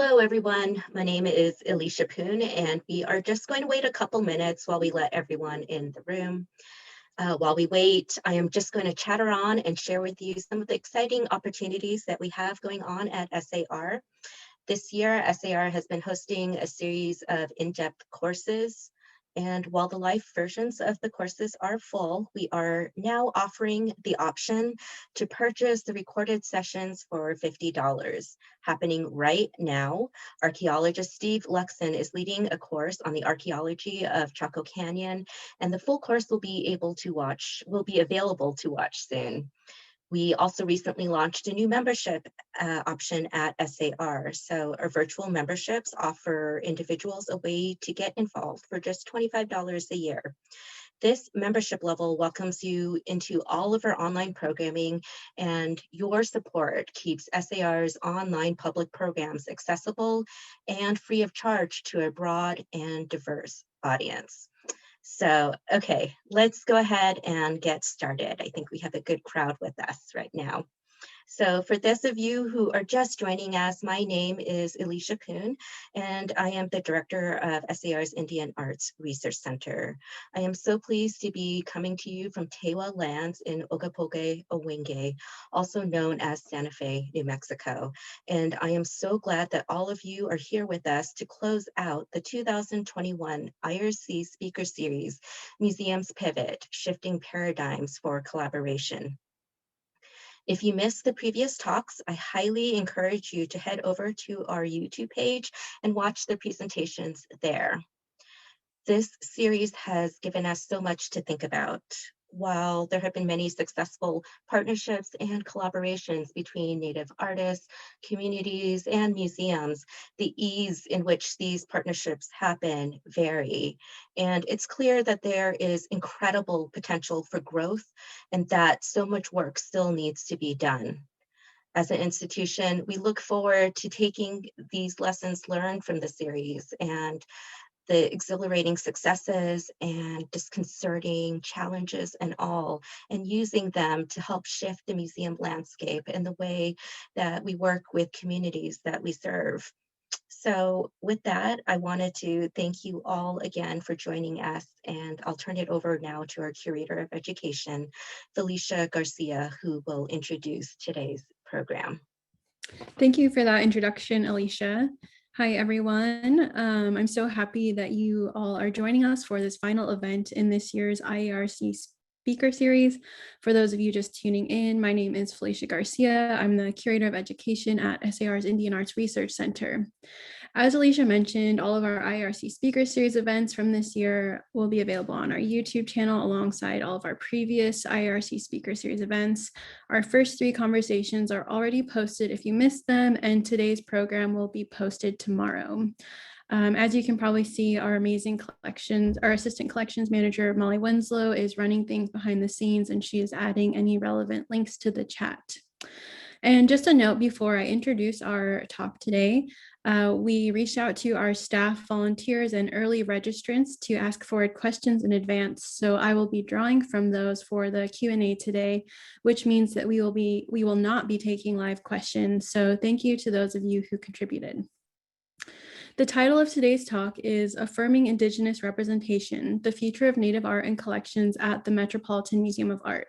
Hello, everyone. My name is Alicia Poon, and we are just going to wait a couple minutes while we let everyone in the room. While we wait, I am just going to chatter on and share with you some of the exciting opportunities that we have going on at SAR. This year, SAR has been hosting a series of in-depth courses. And while the live versions of the courses are full, we are now offering the option to purchase the recorded sessions for $50. Happening right now, archaeologist Steve Luxon is leading a course on the archaeology of Chaco Canyon, and the full course will be available to watch soon. We also recently launched a new membership option at SAR. So our virtual memberships offer individuals a way to get involved for just $25 a year. This membership level welcomes you into all of our online programming, and your support keeps SAR's online public programs accessible and free of charge to a broad and diverse audience. So, okay, let's go ahead and get started. I think we have a good crowd with us right now. So for those of you who are just joining us, my name is Alicia Poon, and I am the director of SAR's Indian Arts Research Center. I am so pleased to be coming to you from Tewa lands in Ogapoge, Owenge, also known as Santa Fe, New Mexico. And I am so glad that all of you are here with us to close out the 2021 IRC Speaker Series, Museums Pivot, Shifting Paradigms for Collaboration. If you missed the previous talks, I highly encourage you to head over to our YouTube page and watch the presentations there. This series has given us so much to think about. While there have been many successful partnerships and collaborations between Native artists, communities, and museums, the ease in which these partnerships happen vary. And it's clear that there is incredible potential for growth and that so much work still needs to be done. As an institution, we look forward to taking these lessons learned from the series and the exhilarating successes and disconcerting challenges and all, and using them to help shift the museum landscape and the way that we work with communities that we serve. So with that, I wanted to thank you all again for joining us, and I'll turn it over now to our Curator of Education, Felicia Garcia, who will introduce today's program. Thank you for that introduction, Alicia. Hi, everyone. I'm so happy that you all are joining us for this final event in this year's IARC Speaker Series. For those of you just tuning in, my name is Felicia Garcia. I'm the Curator of Education at SAR's Indian Arts Research Center. As Alicia mentioned, all of our IARC Speaker Series events from this year will be available on our YouTube channel alongside all of our previous IARC Speaker Series events. Our first 3 conversations are already posted if you missed them, and today's program will be posted tomorrow. As you can probably see, our amazing collections, our assistant collections manager, Molly Winslow, is running things behind the scenes, and she is adding any relevant links to the chat. And just a note before I introduce our talk today, we reached out to our staff, volunteers, and early registrants to ask forward questions in advance. So I will be drawing from those for the Q&A today, which means that we will not be taking live questions. So thank you to those of you who contributed. The title of today's talk is Affirming Indigenous Representation, the Future of Native Art and Collections at the Metropolitan Museum of Art.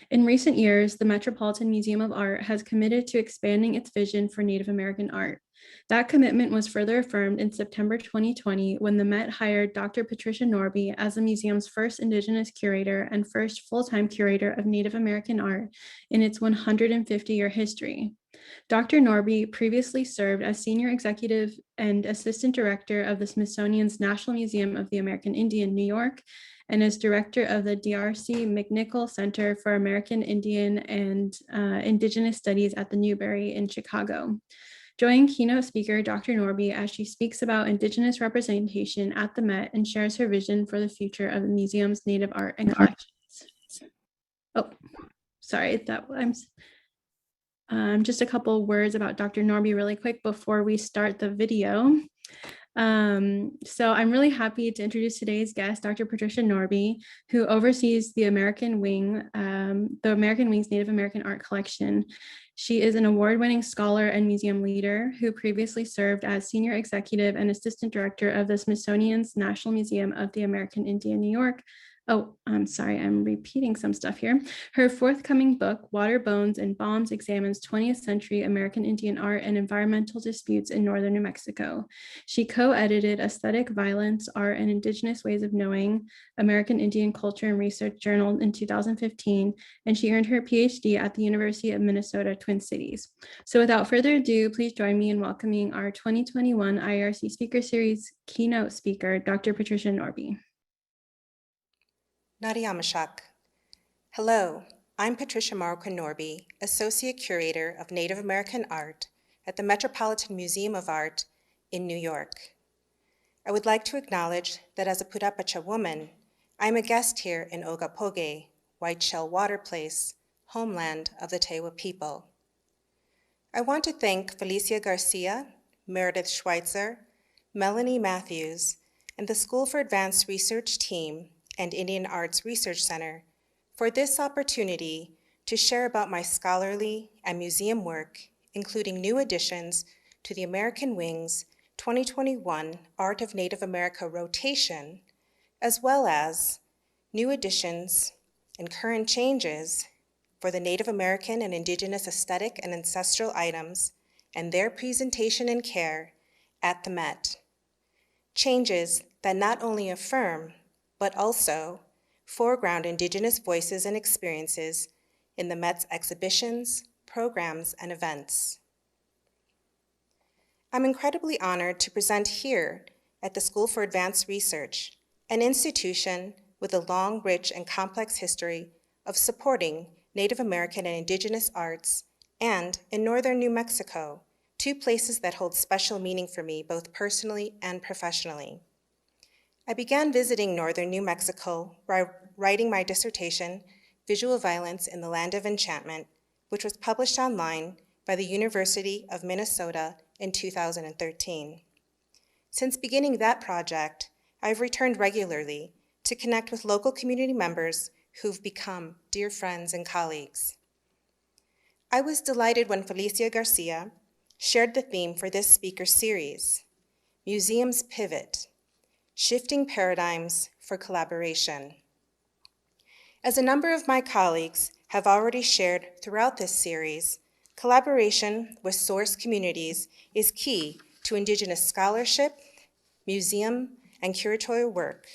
In recent years, the Metropolitan Museum of Art has committed to expanding its vision for Native American art. That commitment was further affirmed in September 2020 when the Met hired Dr. Patricia Norby as the museum's first Indigenous curator and first full-time curator of Native American art in its 150-year history. Dr. Norby previously served as Senior Executive and Assistant Director of the Smithsonian's National Museum of the American Indian, New York, and as Director of the D'Arcy McNickle Center for American Indian and Indigenous Studies at the Newberry in Chicago. Join keynote speaker Dr. Norby as she speaks about Indigenous representation at the Met and shares her vision for the future of the museum's Native art and collections. Oh, sorry, just a couple words about Dr. Norby really quick before we start the video. So I'm really happy to introduce today's guest, Dr. Patricia Norby, who oversees the American Wing's Native American Art Collection. She is an award-winning scholar and museum leader who previously served as senior executive and assistant director of the Smithsonian's National Museum of the American Indian, New York. Oh, I'm sorry, I'm repeating some stuff here. Her forthcoming book, Water, Bones, and Bombs, examines 20th century American Indian art and environmental disputes in northern New Mexico. She co-edited Aesthetic Violence, Art, and Indigenous Ways of Knowing, American Indian Culture and Research Journal in 2015, and she earned her PhD at the University of Minnesota, Twin Cities. So without further ado, please join me in welcoming our 2021 IRC Speaker Series keynote speaker, Dr. Patricia Norby. Nadiamashak. Hello, I'm Patricia Marukonorbi, Associate Curator of Native American Art at the Metropolitan Museum of Art in New York. I would like to acknowledge that as a Purépecha woman, I am a guest here in Ogapoge, White Shell Water Place, homeland of the Tewa people. I want to thank Felicia Garcia, Meredith Schweitzer, Melanie Matthews, and the School for Advanced Research team and Indian Arts Research Center for this opportunity to share about my scholarly and museum work, including new additions to the American Wings 2021 Art of Native America rotation, as well as new additions and current changes for the Native American and Indigenous aesthetic and ancestral items and their presentation and care at the Met. Changes that not only affirm, but also foreground Indigenous voices and experiences in the Met's exhibitions, programs, and events. I'm incredibly honored to present here at the School for Advanced Research, an institution with a long, rich, and complex history of supporting Native American and Indigenous arts, and in northern New Mexico, two places that hold special meaning for me both personally and professionally. I began visiting northern New Mexico by writing my dissertation, Visual Violence in the Land of Enchantment, which was published online by the University of Minnesota in 2013. Since beginning that project, I've returned regularly to connect with local community members who've become dear friends and colleagues. I was delighted when Felicia Garcia shared the theme for this speaker series, Museums Pivot, Shifting Paradigms for Collaboration. As a number of my colleagues have already shared throughout this series, collaboration with source communities is key to Indigenous scholarship, museum, and curatorial work.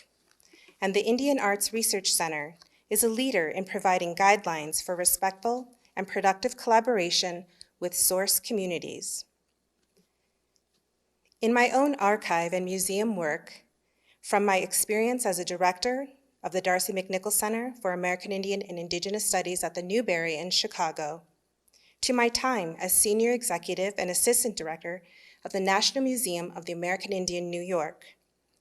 And the Indian Arts Research Center is a leader in providing guidelines for respectful and productive collaboration with source communities. In my own archive and museum work, from my experience as a director of the D'Arcy McNickle Center for American Indian and Indigenous Studies at the Newberry in Chicago, to my time as senior executive and assistant director of the National Museum of the American Indian, New York,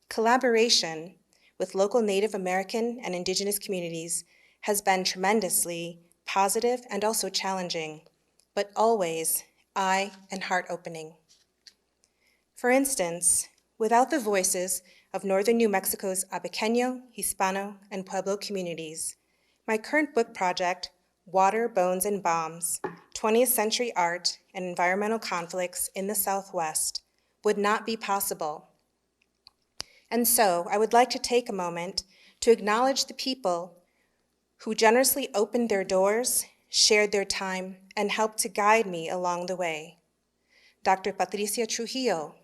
collaboration with local Native American and Indigenous communities has been tremendously positive and also challenging, but always eye and heart-opening. For instance, without the voices of northern New Mexico's Abequeño, Hispano, and Pueblo communities, my current book project, Water, Bones, and Bombs, 20th Century Art and Environmental Conflicts in the Southwest, would not be possible. And so I would like to take a moment to acknowledge the people who generously opened their doors, shared their time, and helped to guide me along the way. Dr. Patricia Trujillo,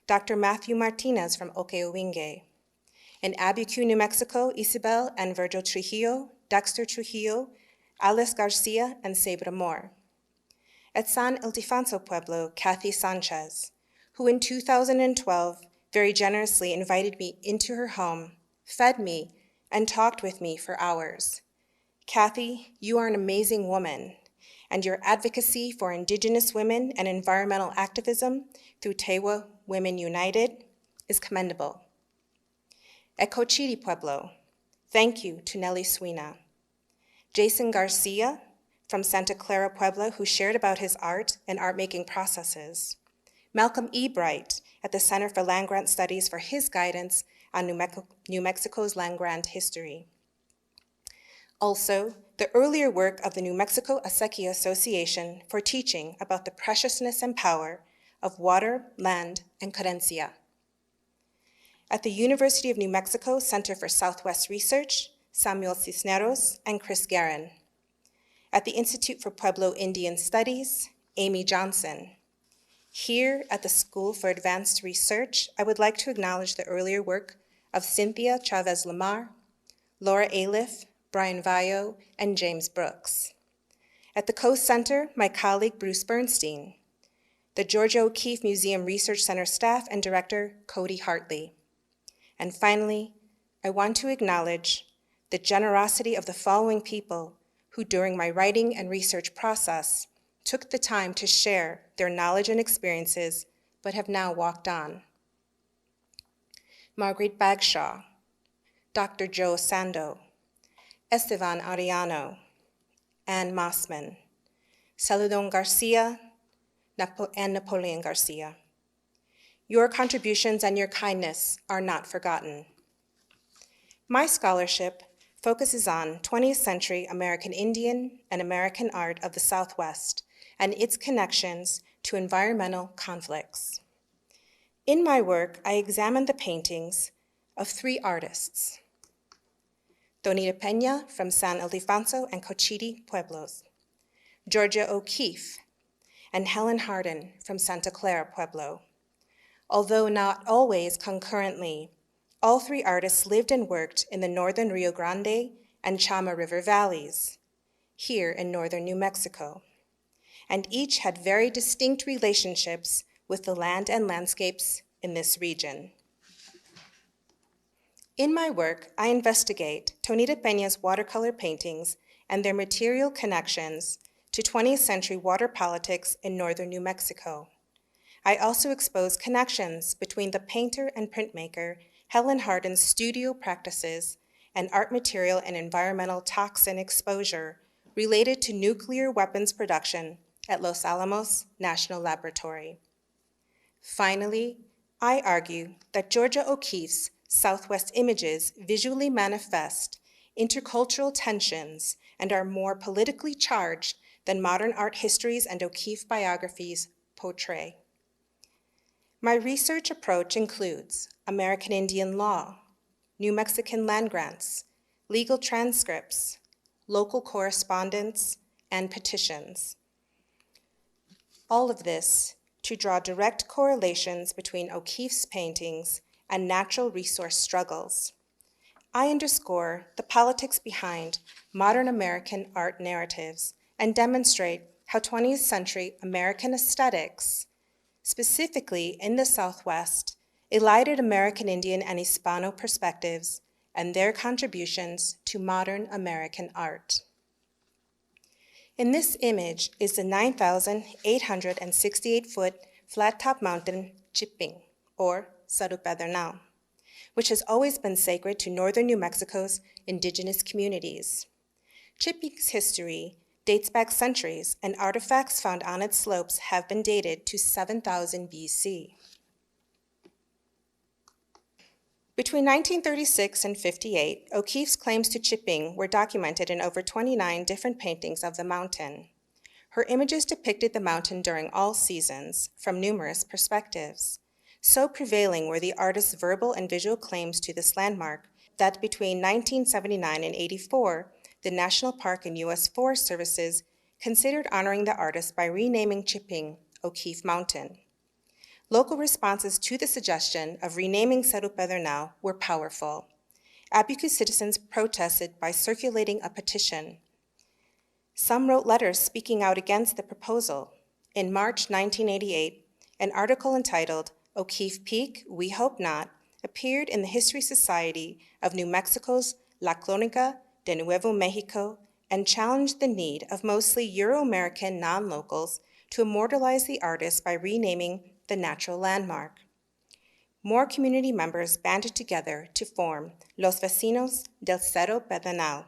Dr. Matthew Martinez from Okeowinge. In Abuque, New Mexico, Isabel and Virgil Trujillo, Dexter Trujillo, Alice Garcia, and Sabra Moore. At San Ildefonso Pueblo, Kathy Sanchez, who in 2012 very generously invited me into her home, fed me, and talked with me for hours. Kathy, you are an amazing woman, and your advocacy for Indigenous women and environmental activism through Tewa Women United is commendable. At Cochiti Pueblo, thank you to Nellie Suina. Jason Garcia from Santa Clara Pueblo, who shared about his art and art-making processes. Malcolm E. Bright at the Center for Land Grant Studies for his guidance on New Mexico's land grant history. Also, the earlier work of the New Mexico Acequia Association for teaching about the preciousness and power of water, land, and querencia. At the University of New Mexico Center for Southwest Research, Samuel Cisneros and Chris Guerin. At the Institute for Pueblo Indian Studies, Amy Johnson. Here at the School for Advanced Research, I would like to acknowledge the earlier work of Cynthia Chavez Lamar, Laura Aliff, Brian Vayo, and James Brooks. At the Coast Center, my colleague Bruce Bernstein. The Georgia O'Keeffe Museum Research Center staff and director, Cody Hartley. And finally, I want to acknowledge the generosity of the following people who, during my writing and research process, took the time to share their knowledge and experiences, but have now walked on. Margaret Bagshaw, Dr. Joe Sando, Estevan Arellano, Ann Mossman, Celedon Garcia, and Napoleon Garcia. Your contributions and your kindness are not forgotten. My scholarship focuses on 20th century American Indian and American art of the Southwest and its connections to environmental conflicts. In my work, I examined the paintings of 3 artists: Tonita Peña from San Ildefonso and Cochiti Pueblos, Georgia O'Keeffe, and Helen Hardin from Santa Clara Pueblo. Although not always concurrently, all 3 artists lived and worked in the northern Rio Grande and Chama River valleys, here in northern New Mexico, and each had very distinct relationships with the land and landscapes in this region. In my work, I investigate Tonita Peña's watercolor paintings and their material connections to 20th century water politics in northern New Mexico. I also expose connections between the painter and printmaker Helen Hardin's studio practices and art material and environmental toxin exposure related to nuclear weapons production at Los Alamos National Laboratory. Finally, I argue that Georgia O'Keeffe's Southwest images visually manifest intercultural tensions and are more politically charged than modern art histories and O'Keeffe biographies portray. My research approach includes American Indian law, New Mexican land grants, legal transcripts, local correspondence, and petitions. All of this to draw direct correlations between O'Keeffe's paintings and natural resource struggles. I underscore the politics behind modern American art narratives and demonstrate how 20th century American aesthetics, specifically in the Southwest, elided American Indian and Hispano perspectives and their contributions to modern American art. In this image is the 9,868-foot flat-top mountain Chiping, or Cerro Pedernal, which has always been sacred to northern New Mexico's indigenous communities. Chiping's history dates back centuries, and artifacts found on its slopes have been dated to 7,000 BC. Between 1936 and 58, O'Keeffe's claims to Chiping were documented in over 29 different paintings of the mountain. Her images depicted the mountain during all seasons, from numerous perspectives. So prevailing were the artist's verbal and visual claims to this landmark that between 1979 and 84, the National Park and U.S. Forest Services considered honoring the artist by renaming Chiping O'Keeffe Mountain. Local responses to the suggestion of renaming Cerro Pedernal were powerful. Abuque citizens protested by circulating a petition. Some wrote letters speaking out against the proposal. In March 1988, an article entitled "O'Keeffe Peak, We Hope Not" appeared in the History Society of New Mexico's La Crónica de Nuevo Mexico and challenged the need of mostly Euro-American non-locals to immortalize the artist by renaming the natural landmark. More community members banded together to form Los Vecinos del Cerro Pedernal.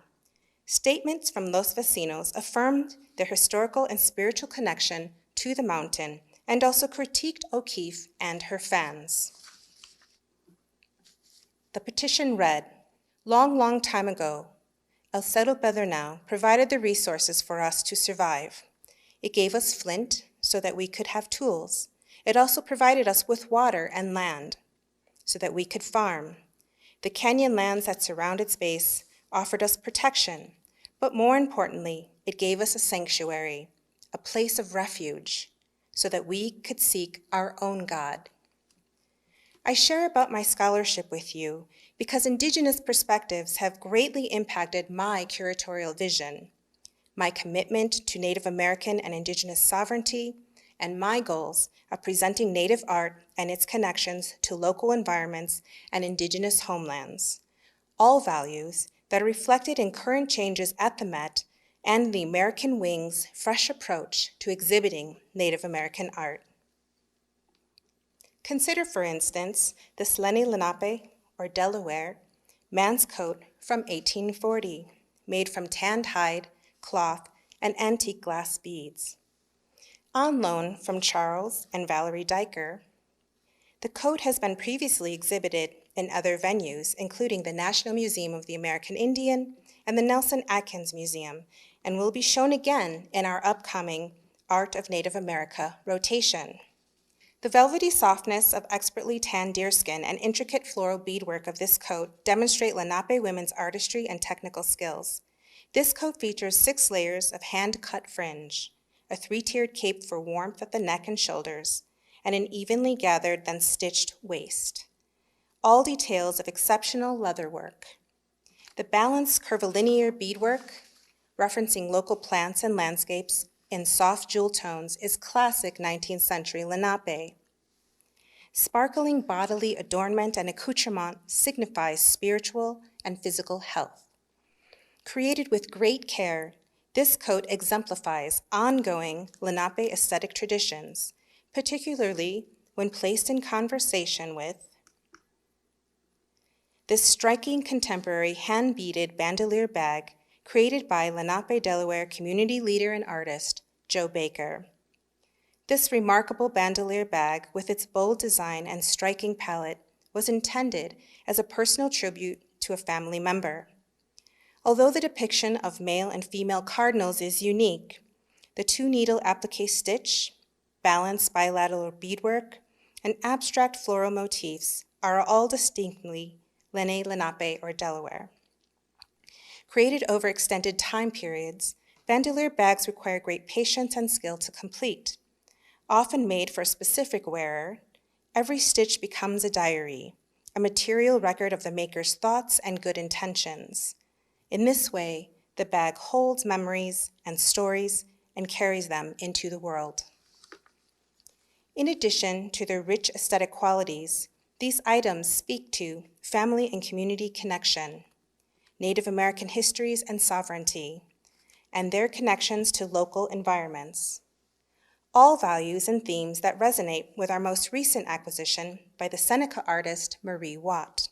Statements from Los Vecinos affirmed their historical and spiritual connection to the mountain and also critiqued O'Keeffe and her fans. The petition read, "Long, long time ago, El Cerro Pedernal provided the resources for us to survive. It gave us flint so that we could have tools. It also provided us with water and land so that we could farm. The canyon lands that surround its base offered us protection, but more importantly, it gave us a sanctuary, a place of refuge, so that we could seek our own God. I share about my scholarship with you because Indigenous perspectives have greatly impacted my curatorial vision, my commitment to Native American and Indigenous sovereignty, and my goals of presenting Native art and its connections to local environments and Indigenous homelands, all values that are reflected in current changes at the Met and the American Wing's fresh approach to exhibiting Native American art. Consider, for instance, this Lenni Lenape, or Delaware, man's coat from 1840, made from tanned hide, cloth, and antique glass beads. On loan from Charles and Valerie Diker, the coat has been previously exhibited in other venues, including the National Museum of the American Indian and the Nelson Atkins Museum, and will be shown again in our upcoming Art of Native America rotation. The velvety softness of expertly tanned deerskin and intricate floral beadwork of this coat demonstrate Lenape women's artistry and technical skills. This coat features 6 layers of hand-cut fringe, a 3-tiered cape for warmth at the neck and shoulders, and an evenly gathered then stitched waist. All details of exceptional leatherwork. The balanced curvilinear beadwork, referencing local plants and landscapes in soft jewel tones, is classic 19th century Lenape. Sparkling bodily adornment and accoutrement signifies spiritual and physical health. Created with great care, this coat exemplifies ongoing Lenape aesthetic traditions, particularly when placed in conversation with this striking contemporary hand-beaded bandolier bag created by Lenape, Delaware community leader and artist, Joe Baker. This remarkable bandolier bag, with its bold design and striking palette, was intended as a personal tribute to a family member. Although the depiction of male and female cardinals is unique, the 2-needle applique stitch, balanced bilateral beadwork, and abstract floral motifs are all distinctly Lenni Lenape or Delaware. Created over extended time periods, bandolier bags require great patience and skill to complete. Often made for a specific wearer, every stitch becomes a diary, a material record of the maker's thoughts and good intentions. In this way, the bag holds memories and stories and carries them into the world. In addition to their rich aesthetic qualities, these items speak to family and community connection, Native American histories and sovereignty, and their connections to local environments. All values and themes that resonate with our most recent acquisition by the Seneca artist Marie Watt.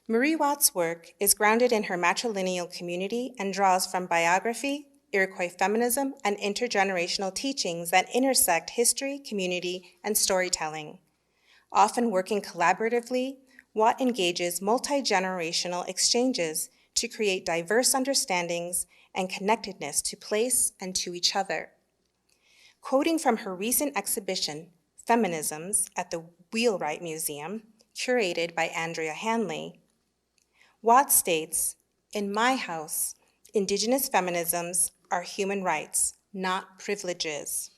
Marie Watt's work is grounded in her matrilineal community and draws from biography, Iroquois feminism, and intergenerational teachings that intersect history, community, and storytelling. Often working collaboratively, Watt engages multi-generational exchanges to create diverse understandings and connectedness to place and to each other. Quoting from her recent exhibition, Feminisms, at the Wheelwright Museum, curated by Andrea Hanley, Watt states, "In my house, Indigenous feminisms are human rights, not privileges.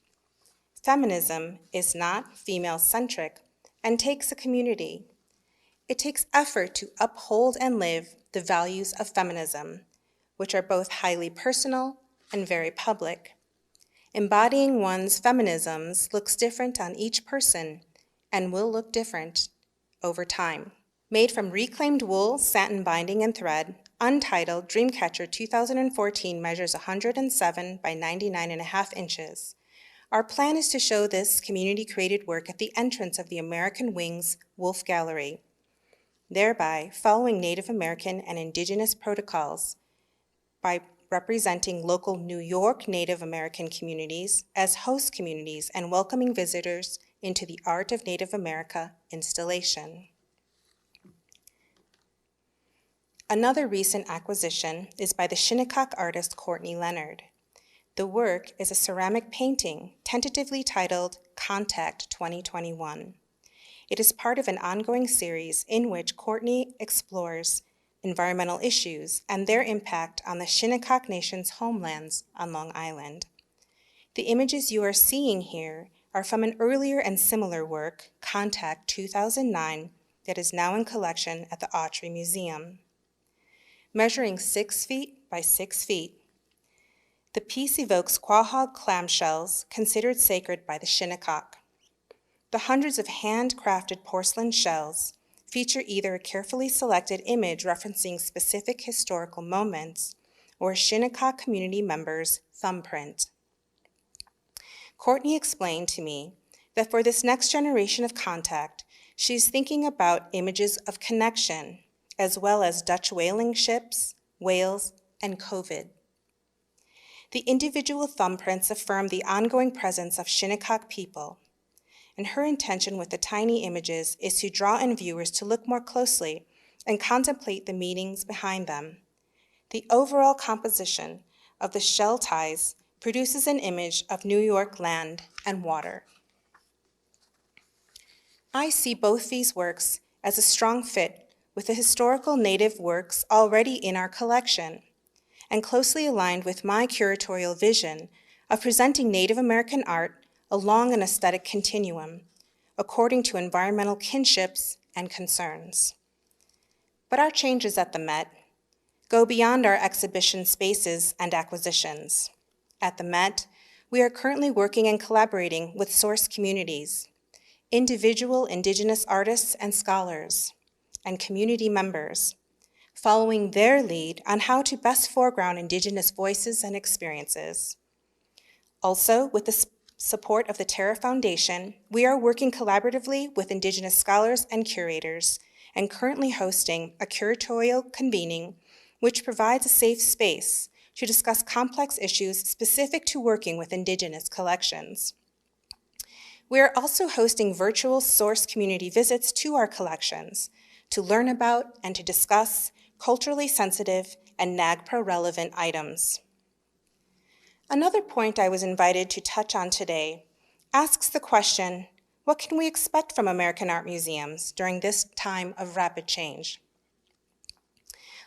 Feminism is not female-centric and takes a community. It takes effort to uphold and live the values of feminism, which are both highly personal and very public. Embodying one's feminisms looks different on each person and will look different over time." Made from reclaimed wool, satin binding, and thread, Untitled Dreamcatcher 2014 measures 107 by 99.5 inches. Our plan is to show this community-created work at the entrance of the American Wing's Wolf Gallery, thereby following Native American and Indigenous protocols by representing local New York Native American communities as host communities and welcoming visitors into the Art of Native America installation. Another recent acquisition is by the Shinnecock artist Courtney Leonard. The work is a ceramic painting tentatively titled Contact 2021. It is part of an ongoing series in which Courtney explores environmental issues and their impact on the Shinnecock Nation's homelands on Long Island. The images you are seeing here are from an earlier and similar work, Contact 2009, that is now in collection at the Autry Museum. Measuring 6 feet by 6 feet, the piece evokes quahog clamshells considered sacred by the Shinnecock. The hundreds of handcrafted porcelain shells feature either a carefully selected image referencing specific historical moments or a Shinnecock community member's thumbprint. Courtney explained to me that for this next generation of contact, she's thinking about images of connection, as well as Dutch whaling ships, whales, and COVID. The individual thumbprints affirm the ongoing presence of Shinnecock people, and her intention with the tiny images is to draw in viewers to look more closely and contemplate the meanings behind them. The overall composition of the shell ties produces an image of New York land and water. I see both these works as a strong fit with the historical Native works already in our collection, and closely aligned with my curatorial vision of presenting Native American art along an aesthetic continuum, according to environmental kinships and concerns. But our changes at the Met go beyond our exhibition spaces and acquisitions. At the Met, we are currently working and collaborating with source communities, individual Indigenous artists and scholars, and community members, following their lead on how to best foreground Indigenous voices and experiences. Also, with the support of the Terra Foundation, we are working collaboratively with Indigenous scholars and curators, and currently hosting a curatorial convening which provides a safe space to discuss complex issues specific to working with Indigenous collections. We are also hosting virtual source community visits to our collections to learn about and to discuss culturally sensitive and NAGPRA relevant items. Another point I was invited to touch on today asks the question, what can we expect from American art museums during this time of rapid change?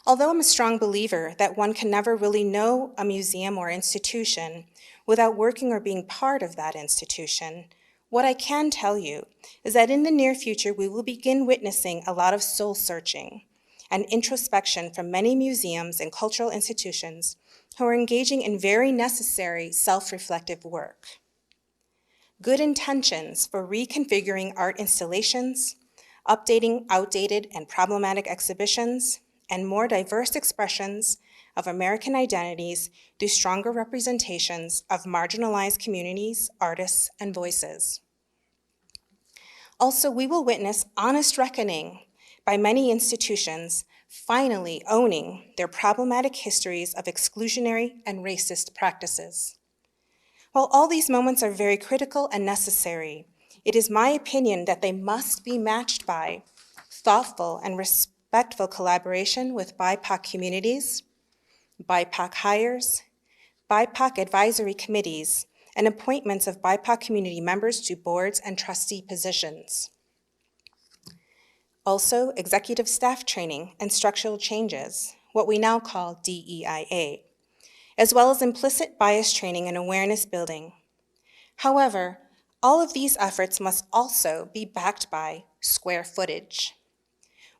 Although I'm a strong believer that one can never really know a museum or institution without working or being part of that institution, what I can tell you is that in the near future, we will begin witnessing a lot of soul searching and introspection from many museums and cultural institutions who are engaging in very necessary self-reflective work. Good intentions for reconfiguring art installations, updating outdated and problematic exhibitions, and more diverse expressions of American identities through stronger representations of marginalized communities, artists, and voices. Also, we will witness honest reckoning by many institutions finally owning their problematic histories of exclusionary and racist practices. While all these moments are very critical and necessary, it is my opinion that they must be matched by thoughtful and respectful collaboration with BIPOC communities, BIPOC hires, BIPOC advisory committees, and appointments of BIPOC community members to boards and trustee positions. Also, executive staff training and structural changes, what we now call DEIA, as well as implicit bias training and awareness building. However, all of these efforts must also be backed by square footage.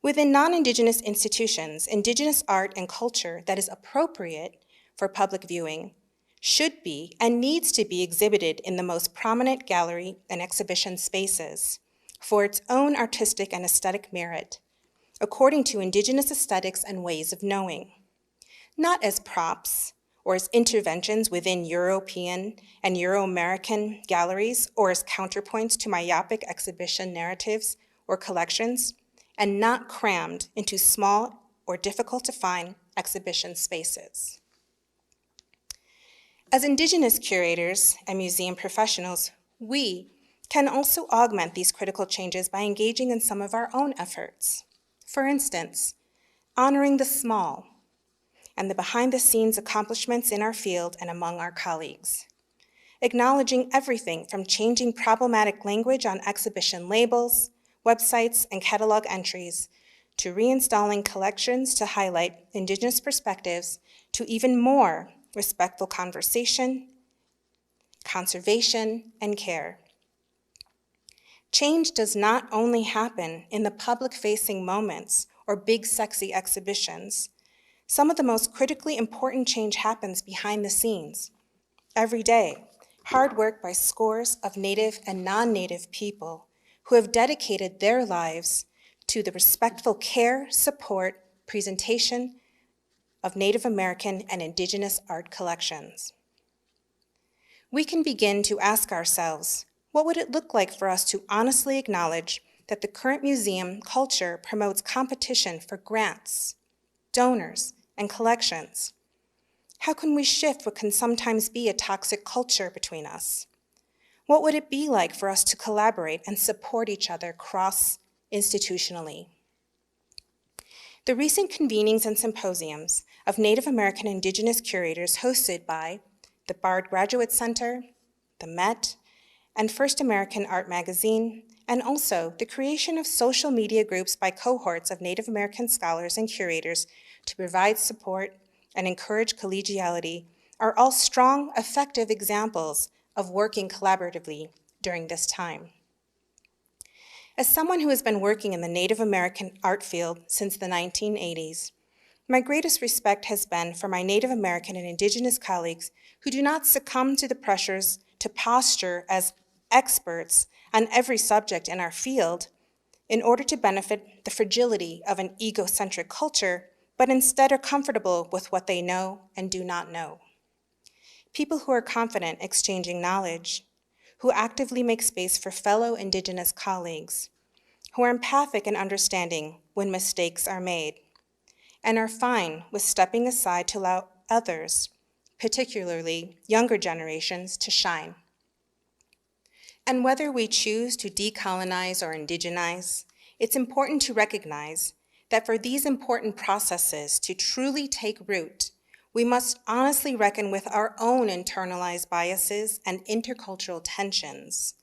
Within non-Indigenous institutions, Indigenous art and culture that is appropriate for public viewing should be and needs to be exhibited in the most prominent gallery and exhibition spaces for its own artistic and aesthetic merit, according to Indigenous aesthetics and ways of knowing, not as props or as interventions within European and Euro-American galleries or as counterpoints to myopic exhibition narratives or collections, and not crammed into small or difficult to find exhibition spaces. As Indigenous curators and museum professionals, we can also augment these critical changes by engaging in some of our own efforts. For instance, honoring the small and the behind-the-scenes accomplishments in our field and among our colleagues, acknowledging everything from changing problematic language on exhibition labels, websites, and catalog entries, to reinstalling collections to highlight Indigenous perspectives, to even more respectful conversation, conservation, and care. Change does not only happen in the public-facing moments or big, sexy exhibitions. Some of the most critically important change happens behind the scenes. Every day, hard work by scores of Native and non-Native people who have dedicated their lives to the respectful care, support, presentation of Native American and Indigenous art collections. We can begin to ask ourselves, what would it look like for us to honestly acknowledge that the current museum culture promotes competition for grants, donors, and collections? How can we shift what can sometimes be a toxic culture between us? What would it be like for us to collaborate and support each other cross-institutionally? The recent convenings and symposiums of Native American Indigenous curators hosted by the Bard Graduate Center, the Met, and First American Art Magazine, and also the creation of social media groups by cohorts of Native American scholars and curators to provide support and encourage collegiality are all strong, effective examples of working collaboratively during this time. As someone who has been working in the Native American art field since the 1980s, my greatest respect has been for my Native American and Indigenous colleagues who do not succumb to the pressures to posture as experts on every subject in our field in order to benefit the fragility of an egocentric culture, but instead are comfortable with what they know and do not know. People who are confident exchanging knowledge, who actively make space for fellow Indigenous colleagues, who are empathic and understanding when mistakes are made, and are fine with stepping aside to allow others, particularly younger generations, to shine. And whether we choose to decolonize or indigenize, it's important to recognize that for these important processes to truly take root, we must honestly reckon with our own internalized biases and intercultural tensions.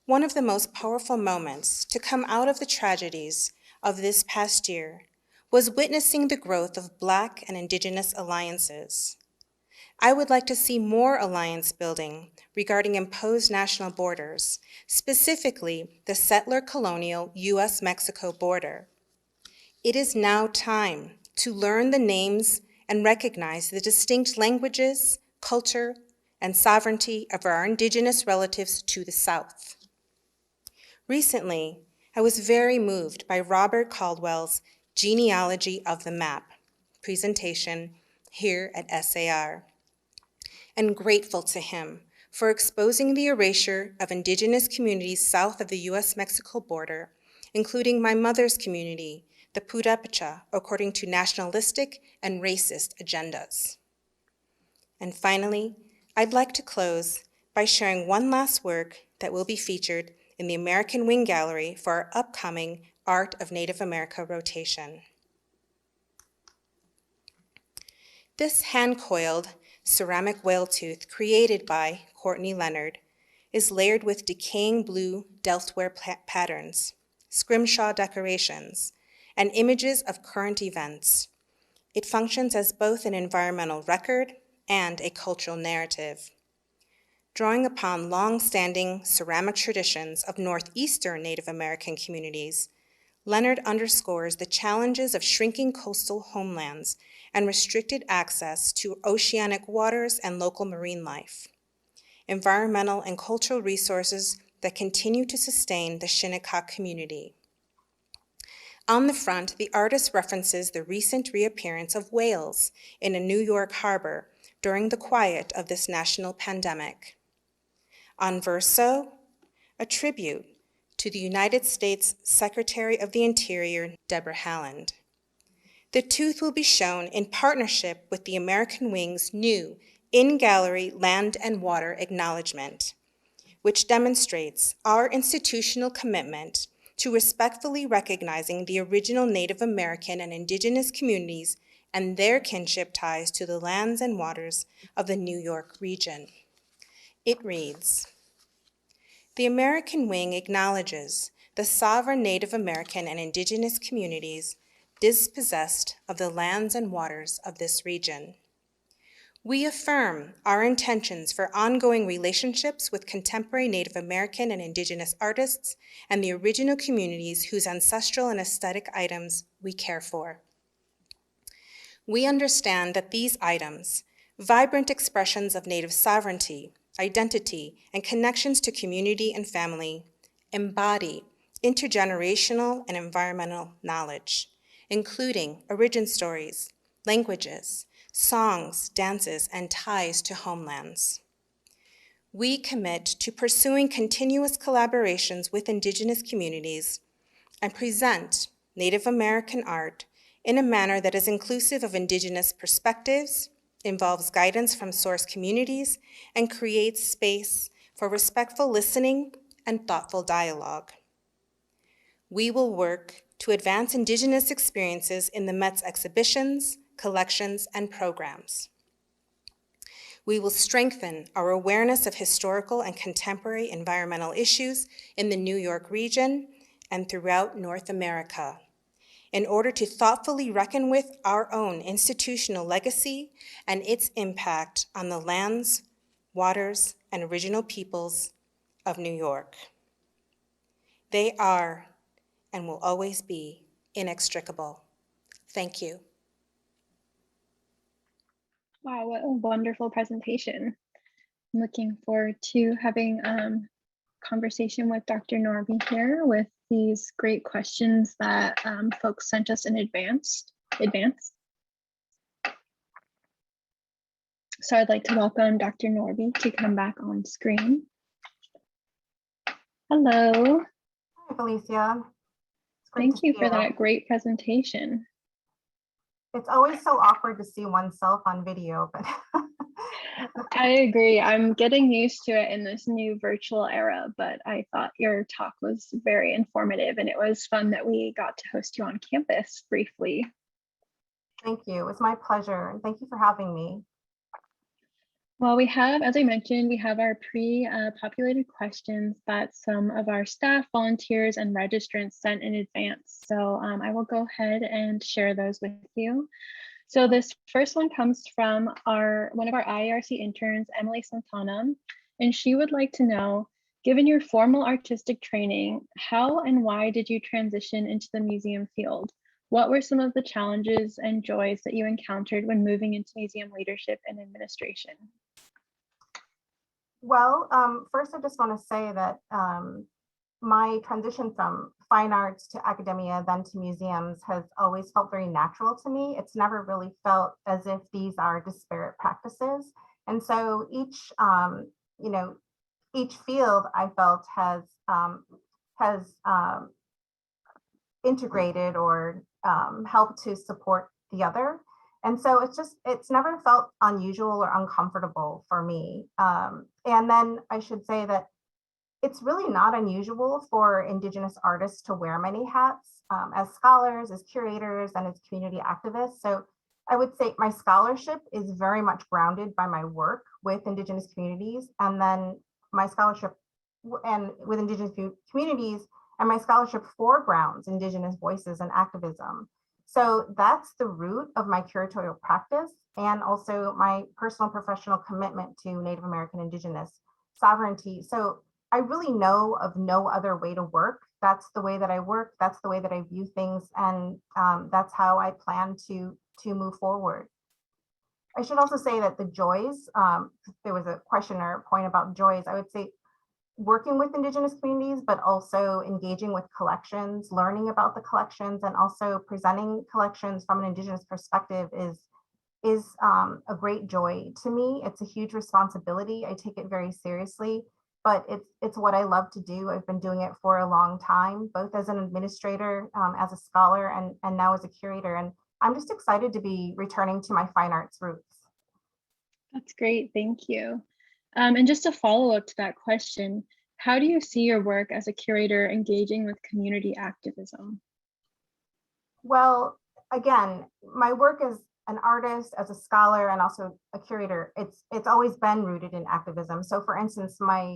One of the most powerful moments to come out of the tragedies of this past year was witnessing the growth of Black and Indigenous alliances. I would like to see more alliance building regarding imposed national borders, specifically the settler-colonial US-Mexico border. It is now time to learn the names and recognize the distinct languages, culture, and sovereignty of our Indigenous relatives to the South. Recently, I was very moved by Robert Caldwell's Genealogy of the Map presentation here at SAR, and grateful to him for exposing the erasure of Indigenous communities south of the US-Mexico border, including my mother's community, the Purépecha, according to nationalistic and racist agendas. And finally, I'd like to close by sharing one last work that will be featured in the American Wing Gallery for our upcoming Art of Native America rotation. This hand-coiled ceramic whale tooth created by Courtney Leonard is layered with decaying blue Delftware patterns, scrimshaw decorations, and images of current events. It functions as both an environmental record and a cultural narrative. Drawing upon long-standing ceramic traditions of Northeastern Native American communities, Leonard underscores the challenges of shrinking coastal homelands and restricted access to oceanic waters and local marine life, environmental and cultural resources that continue to sustain the Shinnecock community. On the front, the artist references the recent reappearance of whales in a New York harbor during the quiet of this national pandemic. On verso, a tribute to the United States Secretary of the Interior, Deborah Haaland. The tooth will be shown in partnership with the American Wing's new in-gallery land and water acknowledgement, which demonstrates our institutional commitment to respectfully recognizing the original Native American and Indigenous communities and their kinship ties to the lands and waters of the New York region. It reads, "The American Wing acknowledges the sovereign Native American and Indigenous communities dispossessed of the lands and waters of this region. We affirm our intentions for ongoing relationships with contemporary Native American and Indigenous artists and the original communities whose ancestral and aesthetic items we care for. We understand that these items, vibrant expressions of Native sovereignty, identity, and connections to community and family, embody intergenerational and environmental knowledge, including origin stories, languages, songs, dances, and ties to homelands. We commit to pursuing continuous collaborations with Indigenous communities and present Native American art in a manner that is inclusive of Indigenous perspectives, involves guidance from source communities, and creates space for respectful listening and thoughtful dialogue. We will work to advance Indigenous experiences in the Met's exhibitions, collections, and programs. We will strengthen our awareness of historical and contemporary environmental issues in the New York region and throughout North America in order to thoughtfully reckon with our own institutional legacy and its impact on the lands, waters, and original peoples of New York. They are and will always be inextricable. Thank you. Wow, what a wonderful presentation. I'm looking forward to having conversation with Dr. Norby here with these great questions that folks sent us in advance. So I'd like to welcome Dr. Norby to come back on screen. Hello. Hi, Felicia. Thank you for that great presentation. It's always so awkward to see oneself on video, but I agree. I'm getting used to it in this new virtual era, but I thought your talk was very informative and it was fun that we got to host you on campus briefly. thank you. It was my pleasure. And thank you for having me. Well, we have, as I mentioned, we have our pre-populated questions that some of our staff, volunteers, and registrants sent in advance. So I will go ahead and share those with you. So this first one comes from one of our IARC interns, Emily Santana, and she would like to know, given your formal artistic training, how and why did you transition into the museum field? What were some of the challenges and joys that you encountered when moving into museum leadership and administration? Well, first I just want to say that my transition from fine arts to academia, then to museums, has always felt very natural to me. It's never really felt as if these are disparate practices. And so each field I felt has integrated or helped to support the other. And so it's never felt unusual or uncomfortable for me. And then I should say that it's really not unusual for Indigenous artists to wear many hats as scholars, as curators, and as community activists. So I would say my scholarship is very much grounded by my work with Indigenous communities, and then my scholarship and with Indigenous communities, and my scholarship foregrounds Indigenous voices and activism. So that's the root of my curatorial practice and also my personal professional commitment to Native American Indigenous sovereignty. So I really know of no other way to work. That's the way that I work. That's the way that I view things. And that's how I plan to move forward. I should also say that the joys, there was a question or a point about joys. I would say working with Indigenous communities, but also engaging with collections, learning about the collections, and also presenting collections from an Indigenous perspective is a great joy to me. It's a huge responsibility. I take it very seriously, but it's what I love to do. I've been doing it for a long time, both as an administrator, as a scholar, and now as a curator. And I'm just excited to be returning to my fine arts roots. That's great, thank you. And just a follow up to that question, how do you see your work as a curator engaging with community activism? Well, again, my work as an artist, as a scholar, and also a curator, it's always been rooted in activism. So for instance, my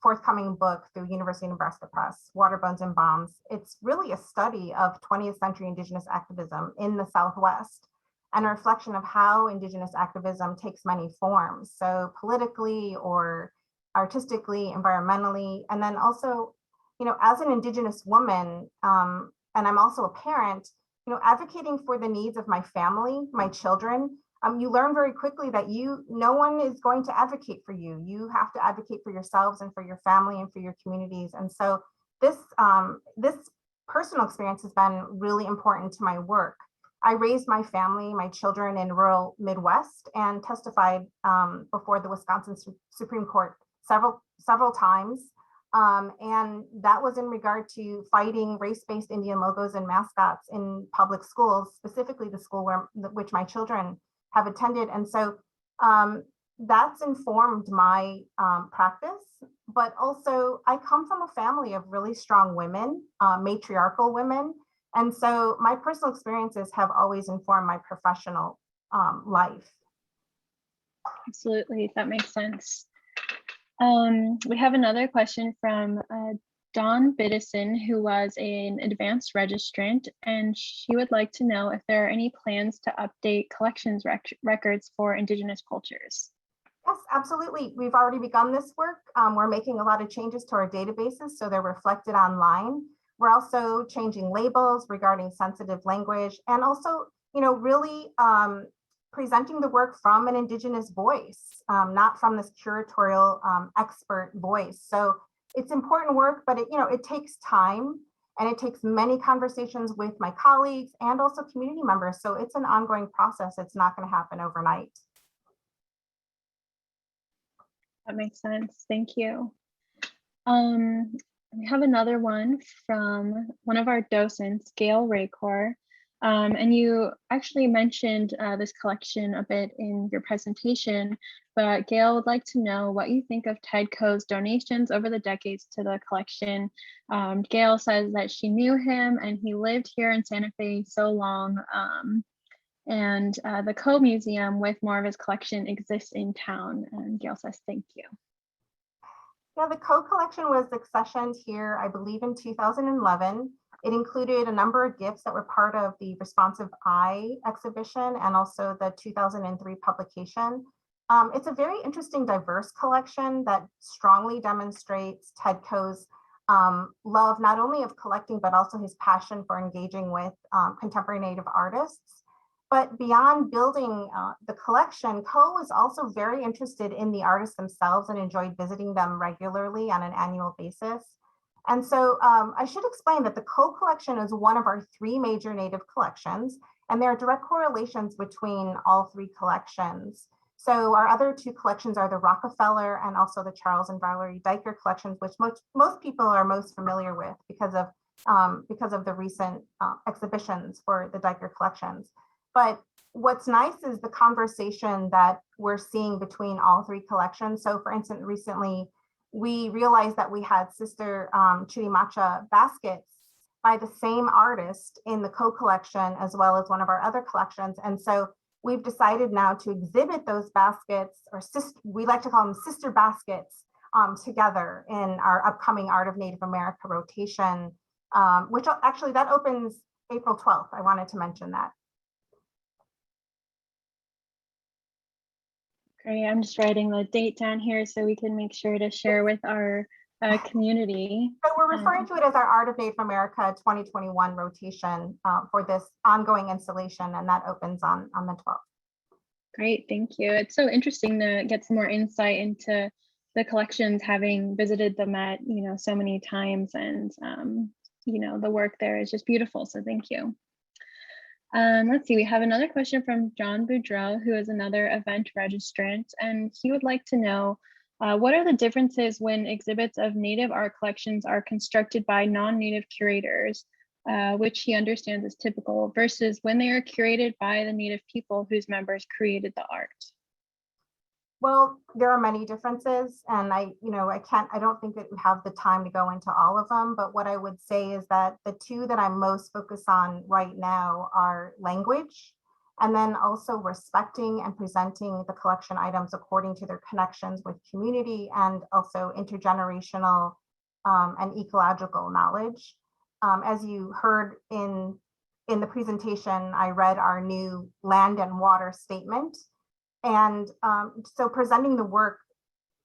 forthcoming book through University of Nebraska Press, Water, Bones, and Bombs, it's really a study of 20th century Indigenous activism in the Southwest and a reflection of how Indigenous activism takes many forms. So politically or artistically, environmentally, and then also, you know, as an Indigenous woman, and I'm also a parent, you know, advocating for the needs of my family, my children, you learn very quickly that no one is going to advocate for you. You have to advocate for yourselves and for your family and for your communities. And so this personal experience has been really important to my work. I raised my family, my children in rural Midwest, and testified before the Wisconsin Supreme Court several times. And that was in regard to fighting race-based Indian logos and mascots in public schools, specifically the school which my children have attended. And so that's informed my practice, but also I come from a family of really strong women, matriarchal women. And so my personal experiences have always informed my professional life. Absolutely, that makes sense. We have another question from Dawn Biddison, who was an advanced registrant, and she would like to know if there are any plans to update collections records for Indigenous cultures. Yes, absolutely. We've already begun this work. We're making a lot of changes to our databases so they're reflected online. We're also changing labels regarding sensitive language and also, you know, really presenting the work from an Indigenous voice, not from this curatorial expert voice. So it's important work, but it takes time and it takes many conversations with my colleagues and also community members. So it's an ongoing process. It's not going to happen overnight. That makes sense. Thank you. We have another one from one of our docents, Gail Raycor. And you actually mentioned this collection a bit in your presentation, but Gail would like to know what you think of Tedco's donations over the decades to the collection. Gail says that she knew him and he lived here in Santa Fe so long. And the Coe Museum with more of his collection exists in town. And Gail says, thank you. Yeah, the Coe collection was accessioned here, I believe, in 2011. It included a number of gifts that were part of the Responsive Eye exhibition and also the 2003 publication. It's a very interesting, diverse collection that strongly demonstrates Tedco's love, not only of collecting, but also his passion for engaging with contemporary Native artists. But beyond building the collection, Coe was also very interested in the artists themselves and enjoyed visiting them regularly on an annual basis. And so I should explain that the Coe collection is one of our 3 major Native collections, and there are direct correlations between all 3 collections. So our other 2 collections are the Rockefeller and also the Charles and Valerie Diker collections, which most people are most familiar with because of the recent exhibitions for the Diker collections. But what's nice is the conversation that we're seeing between all 3 collections. So for instance, recently, we realized that we had Sister Chirimacha baskets by the same artist in the Coe collection, as well as one of our other collections. And so we've decided now to exhibit those baskets, or we like to call them sister baskets, together in our upcoming Art of Native America rotation, which actually that opens April 12th. I wanted to mention that. Great, I'm just writing the date down here so we can make sure to share with our community. So we're referring to it as our Art of Native America 2021 rotation for this ongoing installation, and that opens on the 12th. Great, thank you. It's so interesting to get some more insight into the collections, having visited the Met, so many times, and the work there is just beautiful. So thank you. Let's see, we have another question from John Boudreau, who is another event registrant, and he would like to know, what are the differences when exhibits of Native art collections are constructed by non-Native curators, which he understands is typical, versus when they are curated by the Native people whose members created the art? Well, there are many differences, and I don't think that we have the time to go into all of them, but what I would say is that the two that I'm most focused on right now are language, and then also respecting and presenting the collection items according to their connections with community and also intergenerational and ecological knowledge. As you heard in the presentation, I read our new land and water statement. And so presenting the work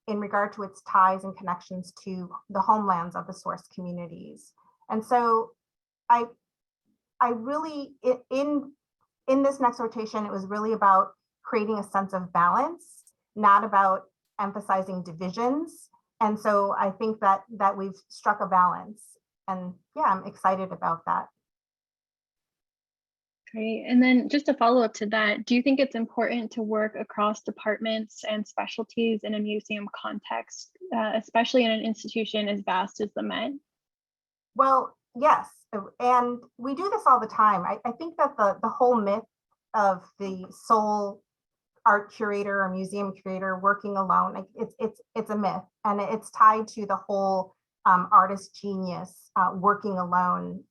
in regard to its ties and connections to the homelands of the source communities. And so I really, in this next rotation, it was really about creating a sense of balance, not about emphasizing divisions. And so I think that we've struck a balance. And yeah, I'm excited about that. Great. And then just to follow up to that, do you think it's important to work across departments and specialties in a museum context, especially in an institution as vast as the Met? Well, yes. And we do this all the time. I think that the whole myth of the sole art curator or museum curator working alone, like it's a myth, and it's tied to the whole artist genius working alone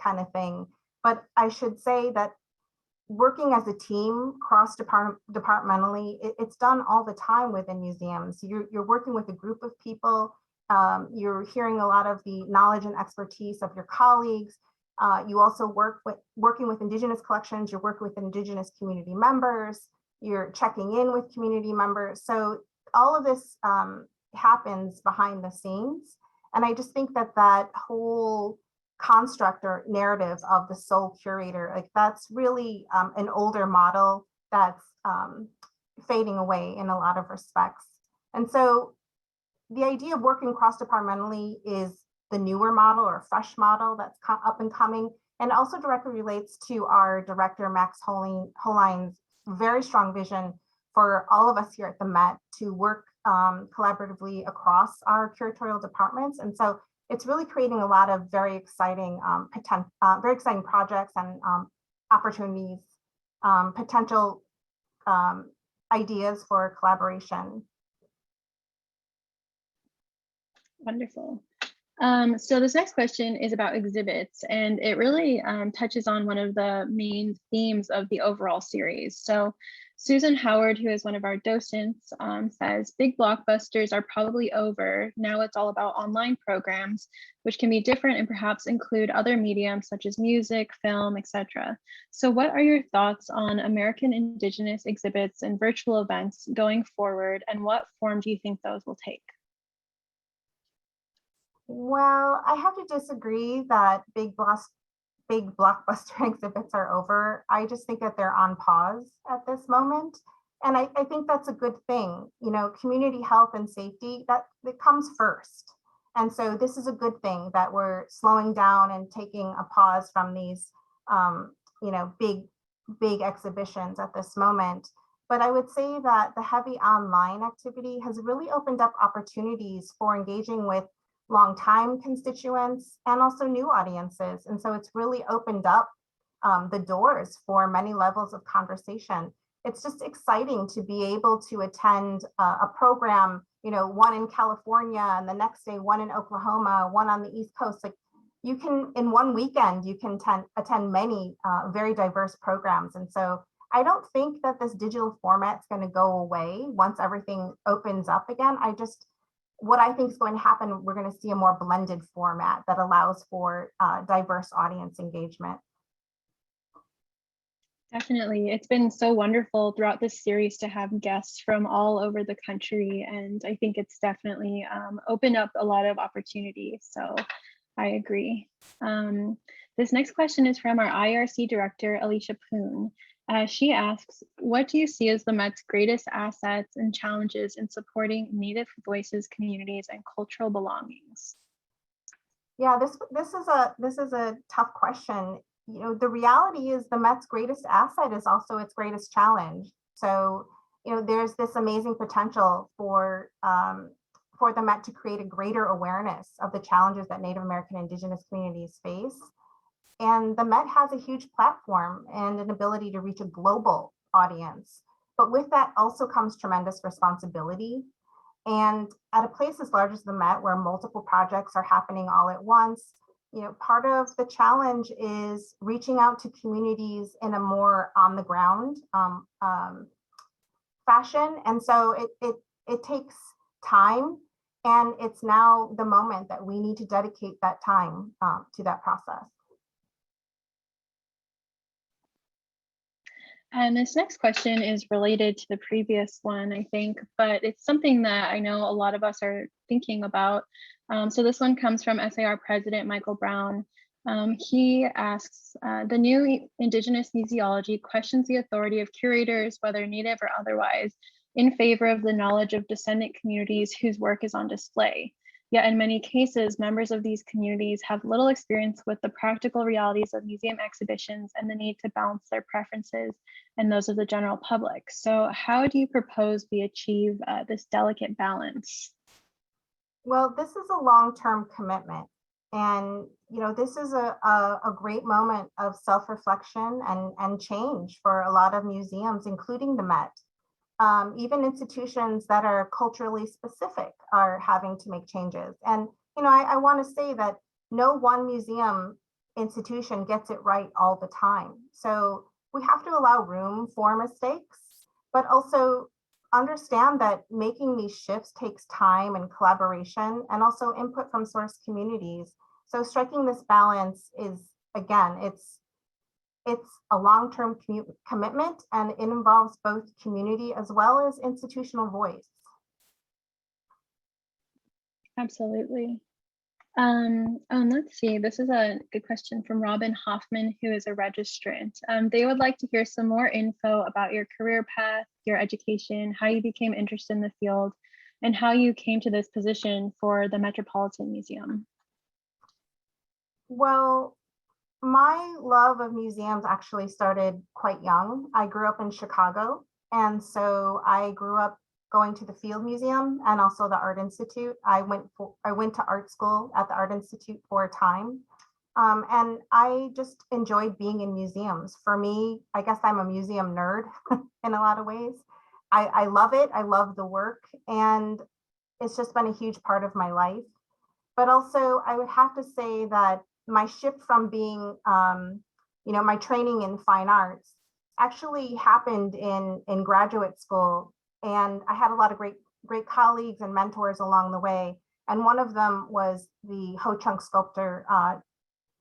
kind of thing. But I should say that working as a team cross-departmentally, it's done all the time within museums. You're working with a group of people. You're hearing a lot of the knowledge and expertise of your colleagues. You also working with Indigenous collections. You're working with Indigenous community members. You're checking in with community members. So all of this happens behind the scenes. And I just think that whole construct or narrative of the sole curator, like that's really an older model that's fading away in a lot of respects. And so the idea of working cross-departmentally is the newer model or fresh model that's up and coming, and also directly relates to our director, Max Holine's very strong vision for all of us here at the Met to work collaboratively across our curatorial departments. And so it's really creating a lot of very exciting projects and opportunities, potential ideas for collaboration. Wonderful. So this next question is about exhibits, and it really touches on one of the main themes of the overall series. So Susan Howard, who is one of our docents, says, big blockbusters are probably over. Now it's all about online programs, which can be different and perhaps include other mediums such as music, film, etc. So what are your thoughts on American Indigenous exhibits and virtual events going forward, and what form do you think those will take? Well, I have to disagree that big blockbuster exhibits are over. I just think that they're on pause at this moment. And I think that's a good thing. You know, community health and safety, that comes first. And so this is a good thing that we're slowing down and taking a pause from these, big exhibitions at this moment. But I would say that the heavy online activity has really opened up opportunities for engaging with longtime constituents and also new audiences. And so it's really opened up the doors for many levels of conversation. It's just exciting to be able to attend a program, one in California and the next day, one in Oklahoma, one on the East Coast. Like you can, in one weekend, you can attend many very diverse programs. And so I don't think that this digital format is going to go away once everything opens up again. What I think is going to happen, we're going to see a more blended format that allows for diverse audience engagement. Definitely. It's been so wonderful throughout this series to have guests from all over the country. And I think it's definitely opened up a lot of opportunities. So I agree. This next question is from our IRC director, Alicia Poon. She asks, what do you see as the Met's greatest assets and challenges in supporting Native voices, communities, and cultural belongings? Yeah, this is a tough question. The reality is the Met's greatest asset is also its greatest challenge. So, there's this amazing potential for the Met to create a greater awareness of the challenges that Native American Indigenous communities face. And the Met has a huge platform and an ability to reach a global audience. But with that also comes tremendous responsibility. And at a place as large as the Met, where multiple projects are happening all at once, part of the challenge is reaching out to communities in a more on the ground fashion. And so it takes time, and it's now the moment that we need to dedicate that time to that process. And this next question is related to the previous one, I think, but it's something that I know a lot of us are thinking about. So this one comes from SAR President Michael Brown. He asks, the new Indigenous museology questions the authority of curators, whether native or otherwise, in favor of the knowledge of descendant communities whose work is on display. Yet in many cases, members of these communities have little experience with the practical realities of museum exhibitions and the need to balance their preferences and those of the general public. So how do you propose we achieve this delicate balance? Well, this is a long-term commitment. And this is a great moment of self-reflection and change for a lot of museums, including the Met. Even institutions that are culturally specific are having to make changes. And I want to say that no one museum institution gets it right all the time. So we have to allow room for mistakes, but also understand that making these shifts takes time and collaboration, and also input from source communities. So striking this balance is, again, it's a long-term commitment, and it involves both community as well as institutional voice. Absolutely. Let's see, this is a good question from Robin Hoffman, who is a registrant. They would like to hear some more info about your career path, your education, how you became interested in the field, and how you came to this position for the Metropolitan Museum. Well, my love of museums actually started quite young. I grew up in Chicago, and so I grew up going to the Field Museum and also the Art Institute. I went to art school at the Art Institute for a time, and I just enjoyed being in museums. For me, I guess I'm a museum nerd in a lot of ways. I love it. I love the work, and it's just been a huge part of my life. But also, I would have to say that my shift from being, my training in fine arts actually happened in graduate school. And I had a lot of great colleagues and mentors along the way. And one of them was the Ho-Chunk sculptor,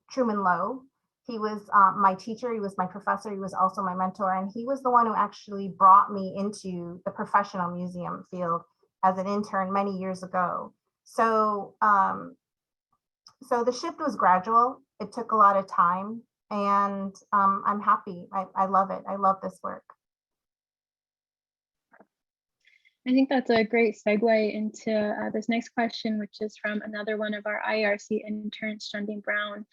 Truman Lowe. He was my teacher, he was my professor, he was also my mentor. And he was the one who actually brought me into the professional museum field as an intern many years ago. So, so the shift was gradual. It took a lot of time, and I'm happy. I love it. I love this work. I think that's a great segue into this next question, which is from another one of our IRC interns, Shundine Brown.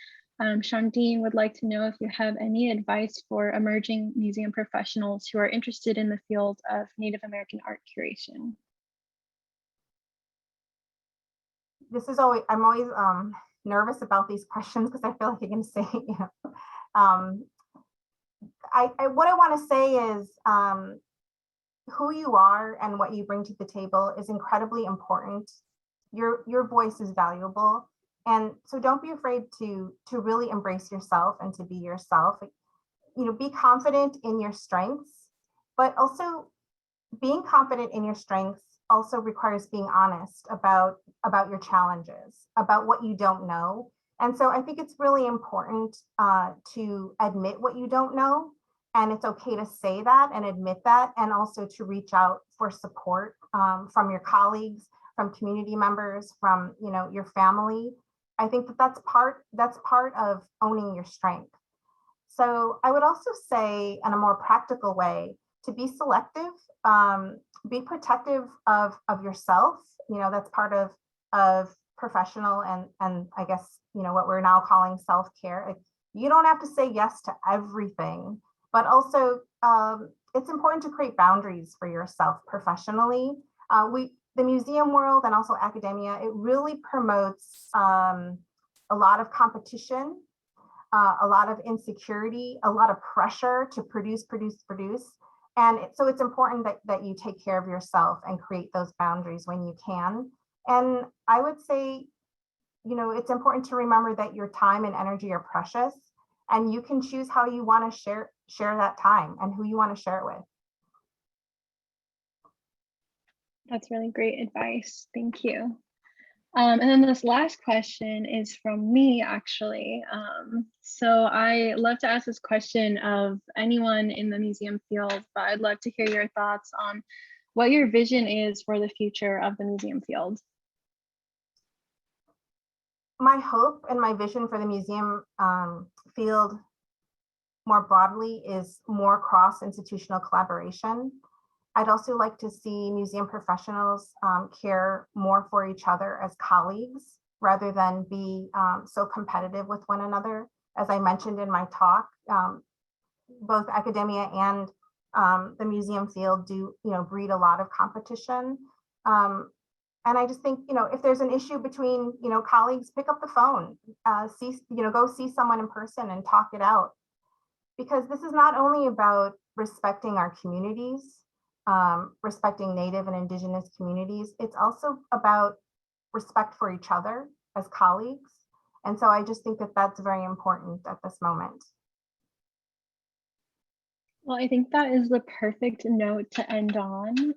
Shundine would like to know if you have any advice for emerging museum professionals who are interested in the field of Native American art curation. This is always, I'm always nervous about these questions because I feel like you're going to say, what I want to say is who you are and what you bring to the table is incredibly important. Your voice is valuable. And so don't be afraid to really embrace yourself and to be yourself. Be confident in your strengths, but also being confident in your strengths also requires being honest about your challenges, about what you don't know. And so I think it's really important to admit what you don't know. And it's okay to say that and admit that, and also to reach out for support from your colleagues, from community members, from your family. I think that's part of owning your strength. So I would also say, in a more practical way, to be selective, be protective of yourself. That's part of professional and I guess what we're now calling self-care. You don't have to say yes to everything, but also it's important to create boundaries for yourself professionally. The museum world and also academia, it really promotes a lot of competition, a lot of insecurity, a lot of pressure to produce. So it's important that you take care of yourself and create those boundaries when you can. And I would say, it's important to remember that your time and energy are precious, and you can choose how you want to share that time and who you want to share it with. That's really great advice. Thank you. And then this last question is from me, actually. So I love to ask this question of anyone in the museum field, but I'd love to hear your thoughts on what your vision is for the future of the museum field. My hope and my vision for the museum field more broadly is more cross-institutional collaboration. I'd also like to see museum professionals care more for each other as colleagues rather than be so competitive with one another. As I mentioned in my talk, both academia and the museum field do, breed a lot of competition. And I just think, if there's an issue between, colleagues, pick up the phone, go see someone in person and talk it out. Because this is not only about respecting our communities, respecting Native and Indigenous communities, it's also about respect for each other as colleagues. And so I just think that that's very important at this moment. Well, I think that is the perfect note to end on.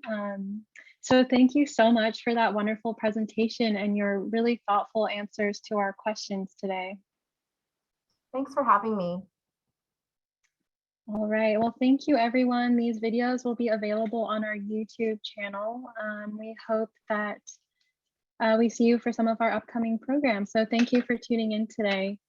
So thank you so much for that wonderful presentation and your really thoughtful answers to our questions today. Thanks for having me. All right, well, thank you, everyone. These videos will be available on our YouTube channel. We hope that we see you for some of our upcoming programs. So thank you for tuning in today.